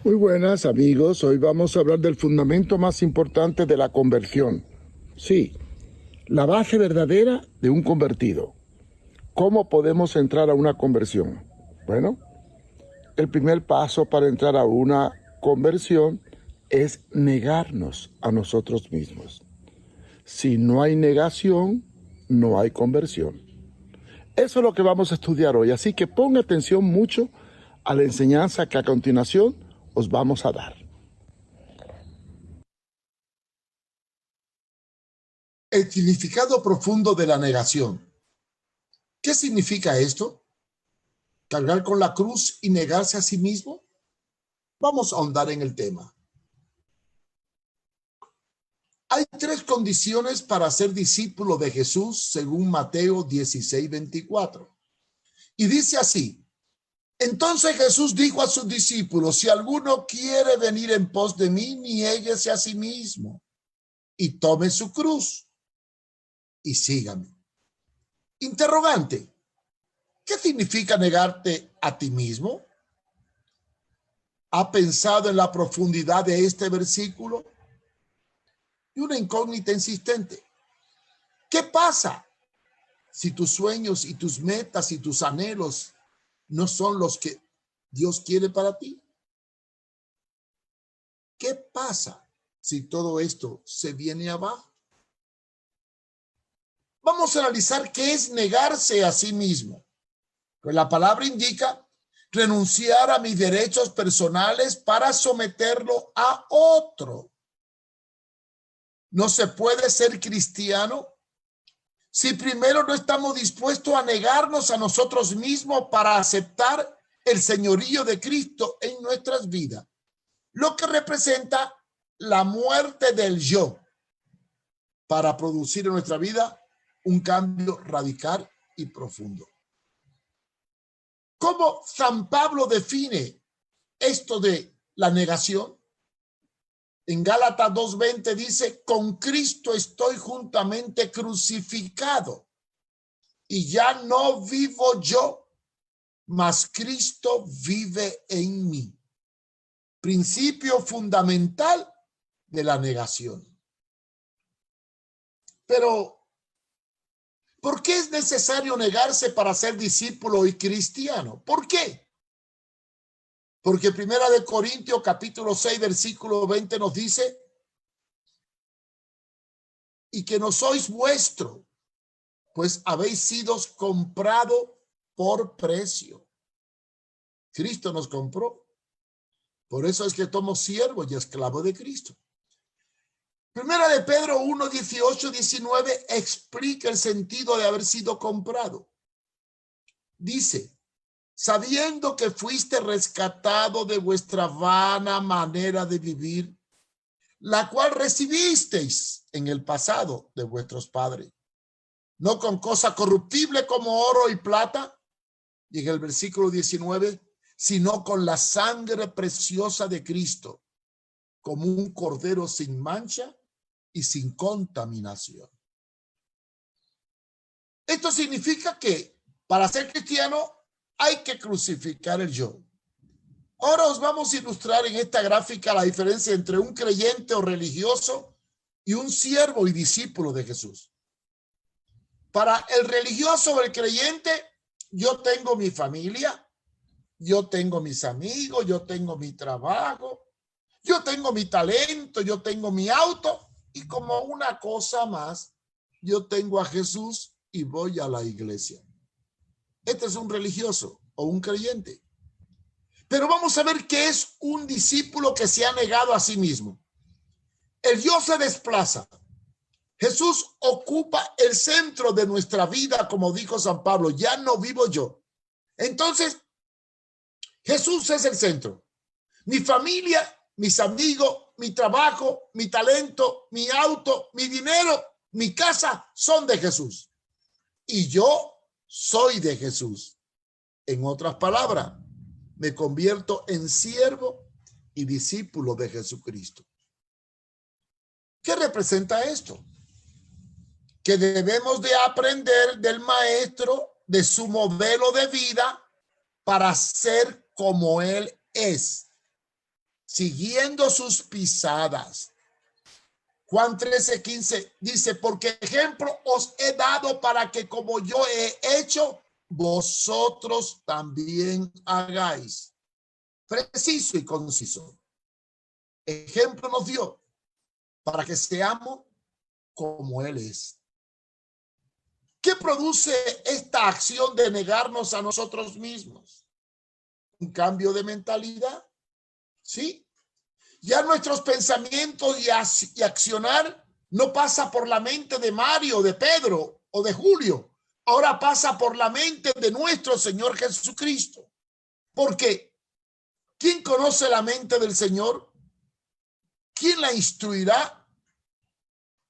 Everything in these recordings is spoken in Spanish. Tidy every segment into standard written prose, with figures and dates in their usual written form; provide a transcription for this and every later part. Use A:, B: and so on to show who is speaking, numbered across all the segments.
A: Muy buenas amigos, hoy vamos a hablar del fundamento más importante de la conversión. Sí, la base verdadera de un convertido. ¿Cómo podemos entrar a una conversión? Bueno, el primer paso para entrar a una conversión es negarnos a nosotros mismos. Si no hay negación, no hay conversión. Eso es lo que vamos a estudiar hoy, así que ponga atención mucho a la enseñanza que a continuación os vamos a dar.
B: El significado profundo de la negación. ¿Qué significa esto? ¿Cargar con la cruz y negarse a sí mismo? Vamos a ahondar en el tema. Hay tres condiciones para ser discípulo de Jesús según Mateo 16:24. Y dice así: entonces Jesús dijo a sus discípulos, si alguno quiere venir en pos de mí, niéguese a sí mismo y tome su cruz y sígame. Interrogante: ¿qué significa negarte a ti mismo? ¿Ha pensado en la profundidad de este versículo? Y una incógnita insistente: ¿qué pasa si tus sueños y tus metas y tus anhelos no son los que Dios quiere para ti? ¿Qué pasa si todo esto se viene abajo? Vamos a analizar qué es negarse a sí mismo. Pues la palabra indica renunciar a mis derechos personales para someterlo a otro. No se puede ser cristiano si primero no estamos dispuestos a negarnos a nosotros mismos para aceptar el señorío de Cristo en nuestras vidas, lo que representa la muerte del yo para producir en nuestra vida un cambio radical y profundo. ¿Cómo San Pablo define esto de la negación? En Gálatas 2:20 dice: con Cristo estoy juntamente crucificado y ya no vivo yo, mas Cristo vive en mí. Principio fundamental de la negación. Pero, ¿por qué es necesario negarse para ser discípulo y cristiano? ¿Por qué? Porque 1 Corintios capítulo 6 versículo 20 nos dice: y que no sois vuestro, pues habéis sido comprado por precio. Cristo nos compró. Por eso es que somos siervos y esclavos de Cristo. Primera de Pedro 1, 18, 19 explica el sentido de haber sido comprado. Dice: sabiendo que fuiste rescatado de vuestra vana manera de vivir, la cual recibisteis en el pasado de vuestros padres, no con cosa corruptible como oro y plata, y en el versículo 19, sino con la sangre preciosa de Cristo, como un cordero sin mancha y sin contaminación. Esto significa que para ser cristiano hay que crucificar el yo. Ahora os vamos a ilustrar en esta gráfica la diferencia entre un creyente o religioso y un siervo y discípulo de Jesús. Para el religioso o el creyente, yo tengo mi familia, yo tengo mis amigos, yo tengo mi trabajo, yo tengo mi talento, yo tengo mi auto, y como una cosa más, yo tengo a Jesús y voy a la iglesia. Este es un religioso o un creyente. Pero vamos a ver qué es un discípulo que se ha negado a sí mismo. El yo se desplaza. Jesús ocupa el centro de nuestra vida, como dijo San Pablo: ya no vivo yo. Entonces, Jesús es el centro. Mi familia, mis amigos, mi trabajo, mi talento, mi auto, mi dinero, mi casa son de Jesús. Y yo soy de Jesús. En otras palabras, me convierto en siervo y discípulo de Jesucristo. ¿Qué representa esto? Que debemos de aprender del maestro, de su modelo de vida, para ser como él es. siguiendo sus pisadas. Juan 13:15 dice, porque ejemplo os he dado para que como yo he hecho, vosotros también hagáis. Preciso y conciso. Ejemplo nos dio para que seamos como Él es. ¿Qué produce esta acción de negarnos a nosotros mismos? Un cambio de mentalidad. ¿Sí? Ya nuestros pensamientos y accionar no pasa por la mente de Mario, de Pedro o de Julio. Ahora pasa por la mente de nuestro Señor Jesucristo. Porque ¿quién conoce la mente del Señor? ¿Quién la instruirá?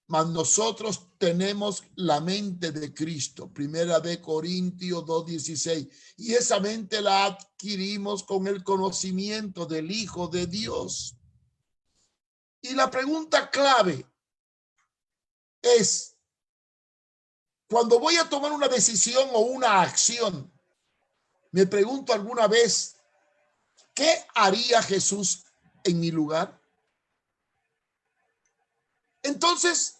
B: Mas nosotros tenemos la mente de Cristo. Primera de Corintios 2:16. Y esa mente la adquirimos con el conocimiento del Hijo de Dios. Y la pregunta clave es, cuando voy a tomar una decisión o una acción, me pregunto alguna vez, ¿qué haría Jesús en mi lugar? Entonces,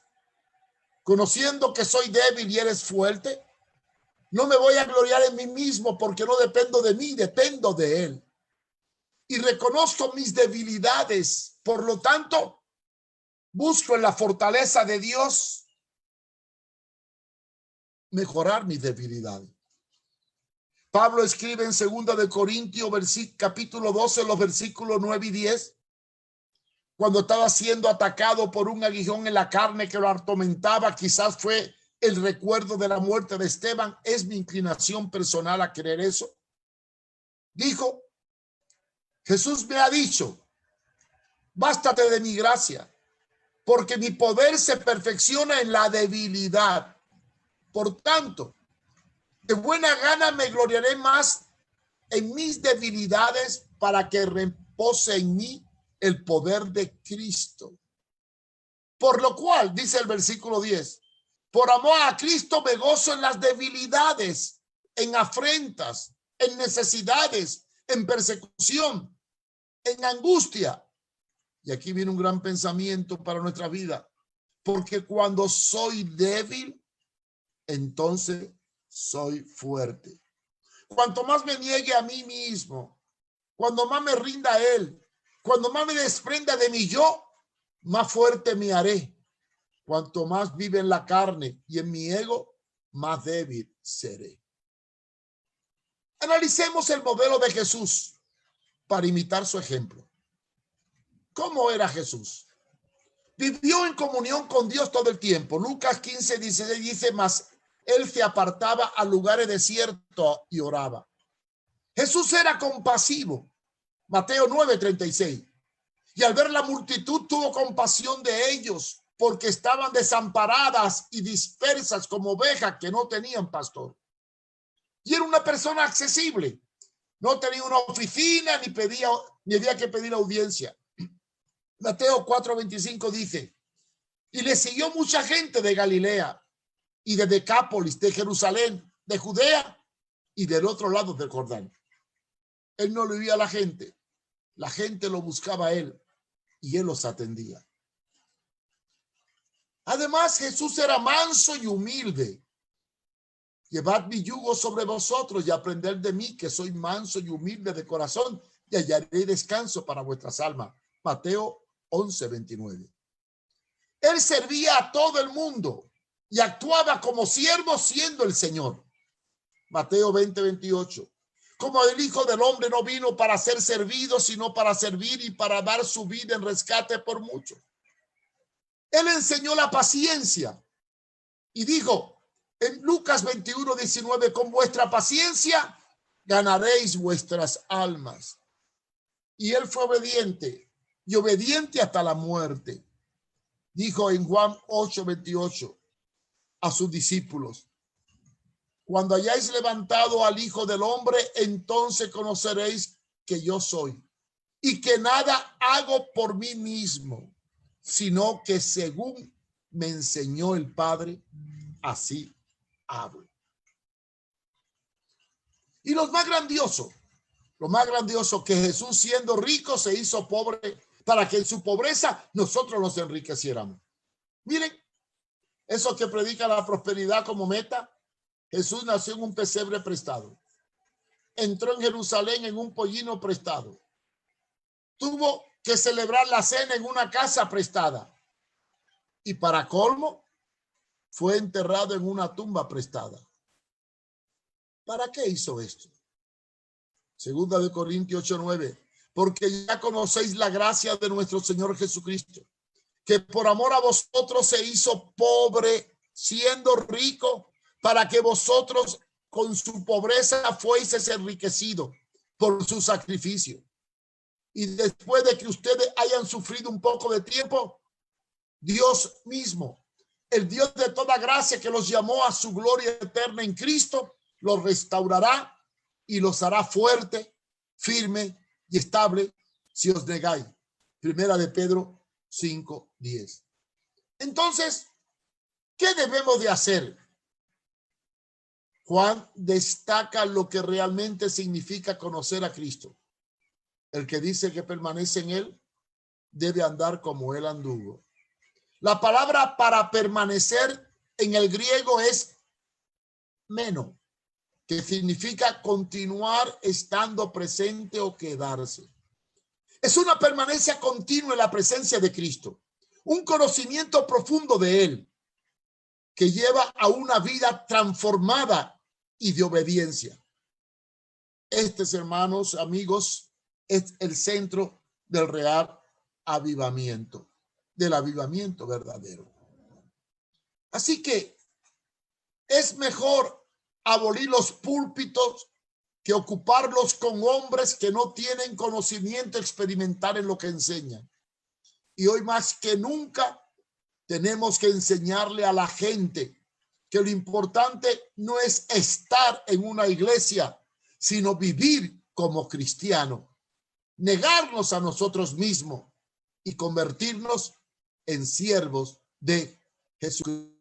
B: conociendo que soy débil y eres fuerte, no me voy a gloriar en mí mismo porque no dependo de mí, dependo de Él. Y reconozco mis debilidades, por lo tanto, busco en la fortaleza de Dios mejorar mis debilidades. Pablo escribe en 2 de Corintios, capítulo 12, los versículos 9 y 10, cuando estaba siendo atacado por un aguijón en la carne que lo atormentaba, quizás fue el recuerdo de la muerte de Esteban, es mi inclinación personal a creer eso. Dijo, Jesús me ha dicho, bástate de mi gracia, porque mi poder se perfecciona en la debilidad. Por tanto, de buena gana me gloriaré más en mis debilidades para que repose en mí el poder de Cristo. Por lo cual, dice el versículo 10, por amor a Cristo me gozo en las debilidades, en afrentas, en necesidades, en persecución, en angustia. Y aquí viene un gran pensamiento para nuestra vida, porque cuando soy débil, entonces soy fuerte. Cuanto más me niegue a mí mismo, cuando más me rinda a Él, cuando más me desprenda de mi yo, más fuerte me haré. Cuanto más vive en la carne y en mi ego, más débil seré. Analicemos el modelo de Jesús para imitar su ejemplo. ¿Cómo era Jesús? Vivió en comunión con Dios todo el tiempo. Lucas 15:16 dice, mas Él se apartaba a lugares desiertos y oraba. Jesús era compasivo. Mateo 9:36. Y al ver la multitud tuvo compasión de ellos, porque estaban desamparadas y dispersas como ovejas que no tenían pastor. Y era una persona accesible. No tenía una oficina ni había que pedir audiencia. Mateo 4:25 dice, y le siguió mucha gente de Galilea y de Decápolis, de Jerusalén, de Judea y del otro lado del Jordán. Él no le oía a la gente lo buscaba a él y él los atendía. Además, Jesús era manso y humilde. Llevad mi yugo sobre vosotros y aprended de mí, que soy manso y humilde de corazón, y hallaré descanso para vuestras almas. Mateo 11:29. Él servía a todo el mundo y actuaba como siervo siendo el Señor. Mateo 20:28. Como el Hijo del Hombre no vino para ser servido, sino para servir y para dar su vida en rescate por muchos. Él enseñó la paciencia y dijo en Lucas 21:19, con vuestra paciencia ganaréis vuestras almas. Y él fue obediente y obediente hasta la muerte. Dijo en Juan 8:28 a sus discípulos, cuando hayáis levantado al Hijo del Hombre, entonces conoceréis que yo soy y que nada hago por mí mismo, sino que según me enseñó el Padre, así hablo. Y lo más grandioso lo más grandioso, que Jesús siendo rico se hizo pobre para que en su pobreza nosotros nos enriqueciéramos. Miren, eso que predica la prosperidad como meta, Jesús nació en un pesebre prestado. Entró en Jerusalén en un pollino prestado. Tuvo que celebrar la cena en una casa prestada. Y para colmo, fue enterrado en una tumba prestada. ¿Para qué hizo esto? Segunda de Corintios 8:9. Porque ya conocéis la gracia de nuestro Señor Jesucristo, que por amor a vosotros se hizo pobre, siendo rico, para que vosotros con su pobreza fueseis enriquecidos por su sacrificio. Y después de que ustedes hayan sufrido un poco de tiempo, Dios mismo, el Dios de toda gracia que los llamó a su gloria eterna en Cristo, los restaurará y los hará fuerte, firme y estable si os negáis. Primera de Pedro 5:10. Entonces, ¿qué debemos de hacer? Juan destaca lo que realmente significa conocer a Cristo. El que dice que permanece en él debe andar como él anduvo. La palabra para permanecer en el griego es meno, que significa continuar estando presente o quedarse. Es una permanencia continua en la presencia de Cristo, un conocimiento profundo de él que lleva a una vida transformada y de obediencia. Hermanos, amigos, es el centro del real avivamiento, del avivamiento verdadero. Así que es mejor abolir los púlpitos que ocuparlos con hombres que no tienen conocimiento experimental en lo que enseñan. Y hoy más que nunca tenemos que enseñarle a la gente que lo importante no es estar en una iglesia, sino vivir como cristiano, negarnos a nosotros mismos y convertirnos en siervos de Jesucristo.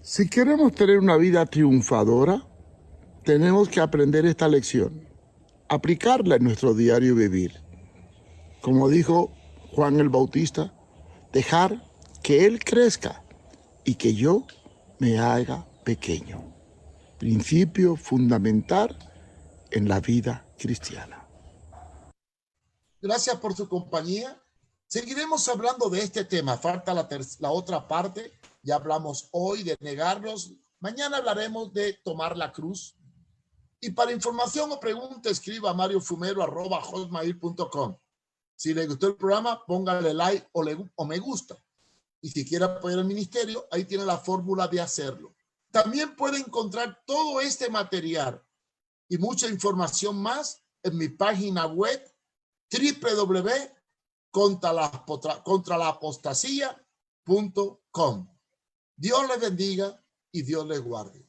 A: Si queremos tener una vida triunfadora, tenemos que aprender esta lección, aplicarla en nuestro diario vivir. Como dijo Juan el Bautista, dejar que Él crezca y que yo me haga pequeño. Principio fundamental en la vida cristiana.
B: Gracias por su compañía. Seguiremos hablando de este tema. Falta la otra parte. Ya hablamos hoy de negarnos. Mañana hablaremos de tomar la cruz. Y para información o pregunta, escriba a mariofumero@hotmail.com. Si le gustó el programa, póngale like o me gusta. Y si quiere apoyar el ministerio, ahí tiene la fórmula de hacerlo. También puede encontrar todo este material y mucha información más en mi página web www.contralapostasía.com. Dios les bendiga y Dios les guarde.